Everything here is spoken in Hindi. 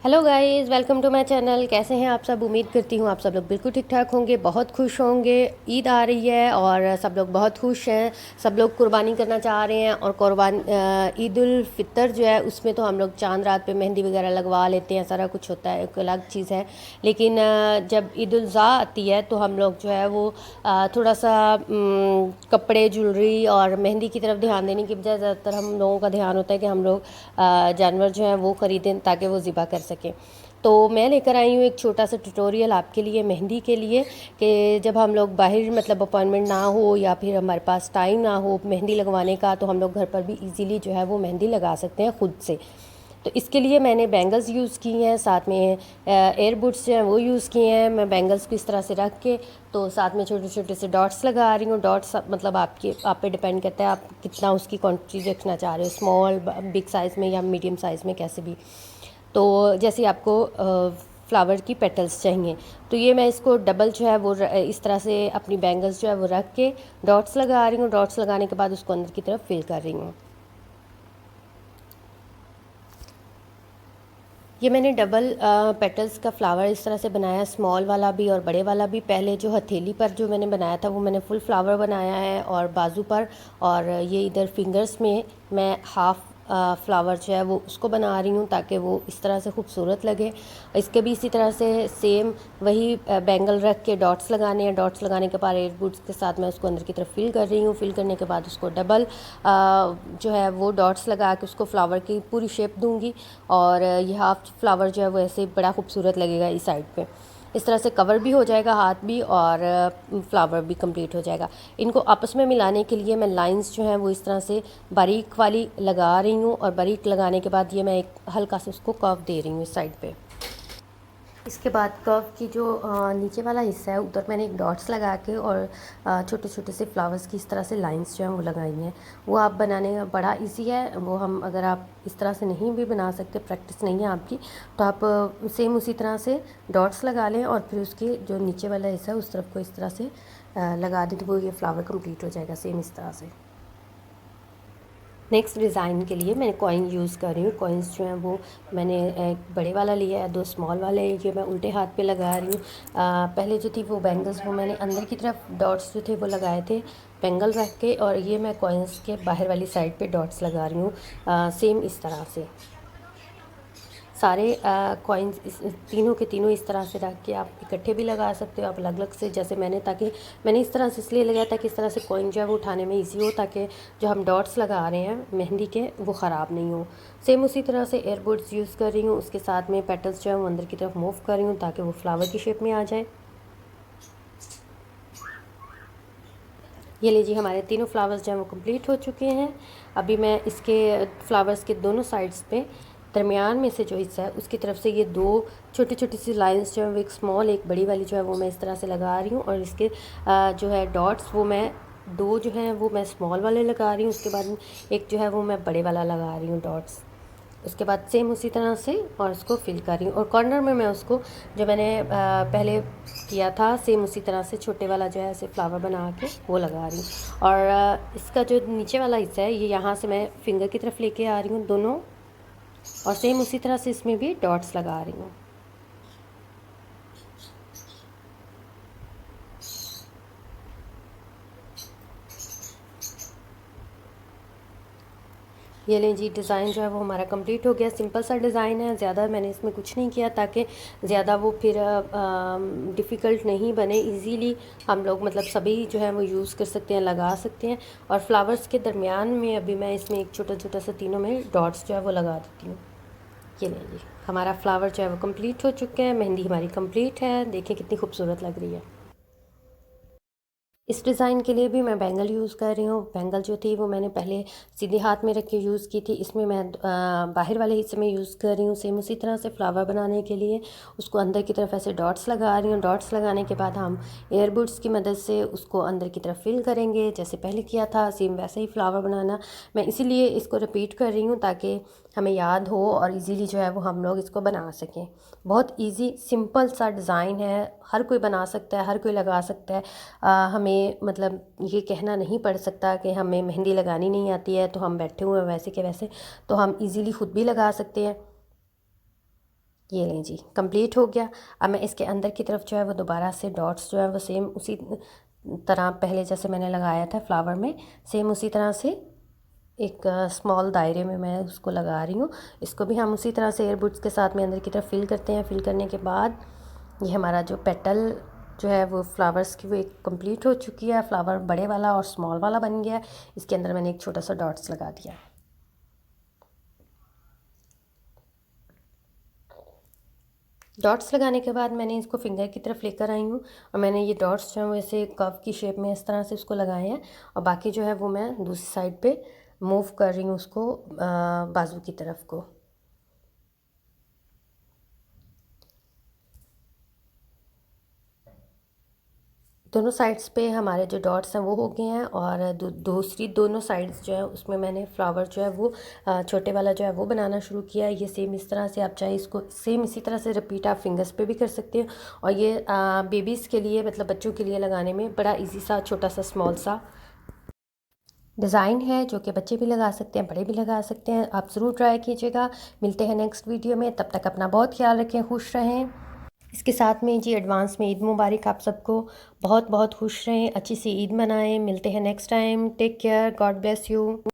Hello guys, welcome to my channel. कैसे हैं आप सब? उम्मीद करती हूँ आप सब लोग बिल्कुल ठीक ठाक होंगे, बहुत खुश होंगे। ईद आ रही है और सब लोग बहुत खुश हैं। सब लोग कुर्बानी करना चाह रहे हैं और ईद उल फितर जो है उसमें तो हम लोग चांद रात पे मेहंदी वगैरह लगवा लेते हैं, सारा कुछ होता है, एक अलग चीज़ है। लेकिन जब ईद उल ज़ुहा आती है तो हम लोग जो है वो थोड़ा सा कपड़े, ज्वेलरी और मेहंदी की तरफ ध्यान देने की बजाय ज़्यादातर हम लोगों का ध्यान होता है कि हम लोग जानवर जो हैं वो ख़रीदें ताकि वो ज़िबा कर सकें। तो मैं लेकर आई हूँ एक छोटा सा ट्यूटोरियल आपके लिए मेहंदी के लिए, कि जब हम लोग बाहर मतलब अपॉइंटमेंट ना हो या फिर हमारे पास टाइम ना हो मेहंदी लगवाने का, तो हम लोग घर पर भी इजीली जो है वो मेहंदी लगा सकते हैं खुद से। तो इसके लिए मैंने बैंगल्स यूज़ की हैं, साथ में एयर बुड्स जो हैं वो यूज़ किए हैं। मैं बैंगल्स को इस तरह से रख के तो साथ में छोटे छोटे से डॉट्स लगा रही हूँ। डॉट्स मतलब आप पे डिपेंड करता है आप कितना उसकी क्वांटिटी रखना चाह रहे हो, स्मॉल, बिग साइज़ में या मीडियम साइज़ में, कैसे भी। तो जैसे आपको फ्लावर की पेटल्स चाहिए, तो ये मैं इसको डबल जो है वो इस तरह से अपनी बैंगल्स जो है वो रख के डॉट्स लगा रही हूँ। डॉट्स लगाने के बाद उसको अंदर की तरफ फिल कर रही हूँ। ये मैंने डबल पेटल्स का फ्लावर इस तरह से बनाया, स्मॉल वाला भी और बड़े वाला भी। पहले जो हथेली पर जो मैंने बनाया था वो मैंने फुल फ्लावर बनाया है और बाजू पर, और ये इधर फिंगर्स में मैं हाफ फ्लावर जो है वो उसको बना रही हूँ ताकि वो इस तरह से खूबसूरत लगे। इसके भी इसी तरह से सेम वही बैंगल रख के डॉट्स लगाने हैं। डॉट्स लगाने के बाद एयर बूट्स के साथ मैं उसको अंदर की तरफ फिल कर रही हूँ। फिल करने के बाद उसको डबल जो है वो डॉट्स लगा के उसको फ्लावर की पूरी शेप दूँगी, और ये हाफ फ्लावर जो है वो ऐसे बड़ा खूबसूरत लगेगा इस साइड पे। इस तरह से कवर भी हो जाएगा, हाथ भी, और फ्लावर भी कंप्लीट हो जाएगा। इनको आपस में मिलाने के लिए मैं लाइंस जो हैं वो इस तरह से बारीक वाली लगा रही हूँ, और बारीक लगाने के बाद ये मैं एक हल्का सा उसको कर्व दे रही हूँ इस साइड पे। इसके बाद कर्व की जो नीचे वाला हिस्सा है उधर मैंने एक डॉट्स लगा के और छोटे छोटे से फ्लावर्स की इस तरह से लाइंस जो हैं वो लगाई हैं। वो आप बनाने का बड़ा इजी है। वो हम अगर आप इस तरह से नहीं भी बना सकते, प्रैक्टिस नहीं है आपकी, तो आप सेम उसी तरह से डॉट्स लगा लें और फिर उसके जो नीचे वाला हिस्सा है उस तरफ को इस तरह से लगा दें, तो वो ये फ्लावर कंप्लीट हो जाएगा सेम इस तरह से। नेक्स्ट डिज़ाइन के लिए मैं कॉइन यूज़ कर रही हूँ। कॉइन्स जो हैं वो मैंने एक बड़े वाला लिया है, 2 स्मॉल वाले, ये मैं उल्टे हाथ पे लगा रही हूँ। पहले जो थी वो बैंगल्स वो मैंने अंदर की तरफ डॉट्स जो थे वो लगाए थे बैंगल रख के, और ये मैं कॉइन्स के बाहर वाली साइड पे डॉट्स लगा रही हूँ सेम इस तरह से। सारे कॉइन्स इस तीनों के तीनों इस तरह से रख के आप इकट्ठे भी लगा सकते हो, आप अलग अलग से, जैसे मैंने, ताकि मैंने इस तरह से इसलिए लगाया ताकि इस तरह से कॉइन जो है वो उठाने में इजी हो, ताकि जो हम डॉट्स लगा रहे हैं मेहंदी के वो ख़राब नहीं हो। सेम उसी तरह से एयरबड्स यूज़ कर रही हूँ, उसके साथ में पेटल्स जो है वो अंदर की तरफ मूव कर रही हूँ ताकि वो फ्लावर की शेप में आ जाए। ये लीजिए, हमारे तीनों फ्लावर्स जो हैं वो कंप्लीट हो चुके हैं। अभी मैं इसके फ्लावर्स के दोनों साइड्स पे दरमियान में से जो हिस्सा है उसकी तरफ से ये 2 छोटी छोटी सी लाइंस जो है वो, एक स्मॉल एक बड़ी वाली जो है वो मैं इस तरह से लगा रही हूँ, और इसके जो है डॉट्स वो मैं 2 जो हैं वो मैं स्मॉल वाले लगा रही हूँ। उसके बाद एक जो है वो मैं बड़े वाला लगा रही हूँ डॉट्स। उसके बाद सेम उसी तरह से और उसको फिल कर रही हूँ, और कॉर्नर में मैं उसको जो मैंने पहले किया था सेम उसी तरह से छोटे वाला जो है ऐसे फ्लावर बना के वो लगा रही हूँ। और इसका जो नीचे वाला हिस्सा है ये यहाँ से मैं फिंगर की तरफ लेके आ रही हूँ दोनों, और सेम उसी तरह से इसमें भी डॉट्स लगा रही हूँ। ये लें जी, डिज़ाइन जो है वो हमारा कंप्लीट हो गया। सिंपल सा डिज़ाइन है, ज़्यादा मैंने इसमें कुछ नहीं किया ताकि ज़्यादा वो फिर डिफ़िकल्ट नहीं बने। इजीली हम लोग मतलब सभी जो है वो यूज़ कर सकते हैं, लगा सकते हैं। और फ्लावर्स के दरमियान में अभी मैं इसमें एक छोटा छोटा सा तीनों में डॉट्स जो है वो लगा देती हूँ। ये लें जी, हमारा फ्लावर जो है वो कंप्लीट हो चुके हैं। मेहंदी हमारी कंप्लीट है, देखें कितनी खूबसूरत लग रही है। इस डिज़ाइन के लिए भी मैं बैंगल यूज़ कर रही हूँ। बैंगल जो थी वो मैंने पहले सीधे हाथ में रख के यूज़ की थी, इसमें मैं बाहर वाले हिस्से में यूज़ कर रही हूँ। सेम उसी तरह से फ्लावर बनाने के लिए उसको अंदर की तरफ ऐसे डॉट्स लगा रही हूँ। डॉट्स लगाने के बाद हम एयर बुड्स की मदद से उसको अंदर की तरफ फिल करेंगे, जैसे पहले किया था सेम वैसे ही फ्लावर बनाना। मैं इसीलिए इसको रिपीट कर रही हूँ ताकि हमें याद हो और इजीली जो है वो हम लोग इसको बना सकें। बहुत इजी सिंपल सा डिज़ाइन है, हर कोई बना सकता है, हर कोई लगा सकता है। हमें मतलब ये कहना नहीं पड़ सकता कि हमें मेहंदी लगानी नहीं आती है तो हम बैठे हुए हैं वैसे के वैसे, तो हम इजीली ख़ुद भी लगा सकते हैं। ये लें जी, कंप्लीट हो गया। अब मैं इसके अंदर की तरफ जो है वो दोबारा से डॉट्स जो है वो सेम उसी तरह पहले जैसे मैंने लगाया था फ्लावर में, सेम उसी तरह से एक स्मॉल दायरे में मैं उसको लगा रही हूँ। इसको भी हम उसी तरह से एयर बुड्स के साथ में अंदर की तरफ फिल करते हैं। फिल करने के बाद ये हमारा जो पेटल जो है वो फ्लावर्स की वो एक कंप्लीट हो चुकी है। फ्लावर बड़े वाला और स्मॉल वाला बन गया है। इसके अंदर मैंने एक छोटा सा डॉट्स लगा दिया। डॉट्स लगाने के बाद मैंने इसको फिंगर की तरफ लेकर आई हूँ और मैंने ये डॉट्स जो हैं वो ऐसे कर्व की शेप में इस तरह से उसको लगाए हैं और बाकी जो है वो मैं दूसरी साइड पे मूव कर रही हूँ उसको बाजू की तरफ को। दोनों साइड्स पे हमारे जो डॉट्स हैं वो हो गए हैं और दूसरी दोनों साइड्स जो है उसमें मैंने फ्लावर जो है वो छोटे वाला जो है वो बनाना शुरू किया है। ये सेम इस तरह से आप चाहे इसको सेम इसी तरह से रिपीट आप फिंगर्स पे भी कर सकते हैं और ये बेबीज़ के लिए मतलब बच्चों के लिए लगाने में बड़ा इजी सा छोटा सा स्मॉल सा डिज़ाइन है जो कि बच्चे भी लगा सकते हैं, बड़े भी लगा सकते हैं। आप ज़रूर ट्राई कीजिएगा। मिलते हैं नेक्स्ट वीडियो में, तब तक अपना बहुत ख्याल रखें, खुश रहें। इसके साथ में जी एडवांस में ईद मुबारक आप सबको। बहुत बहुत खुश रहें, अच्छी सी ईद मनाएं। मिलते हैं next time. Take care, God bless you.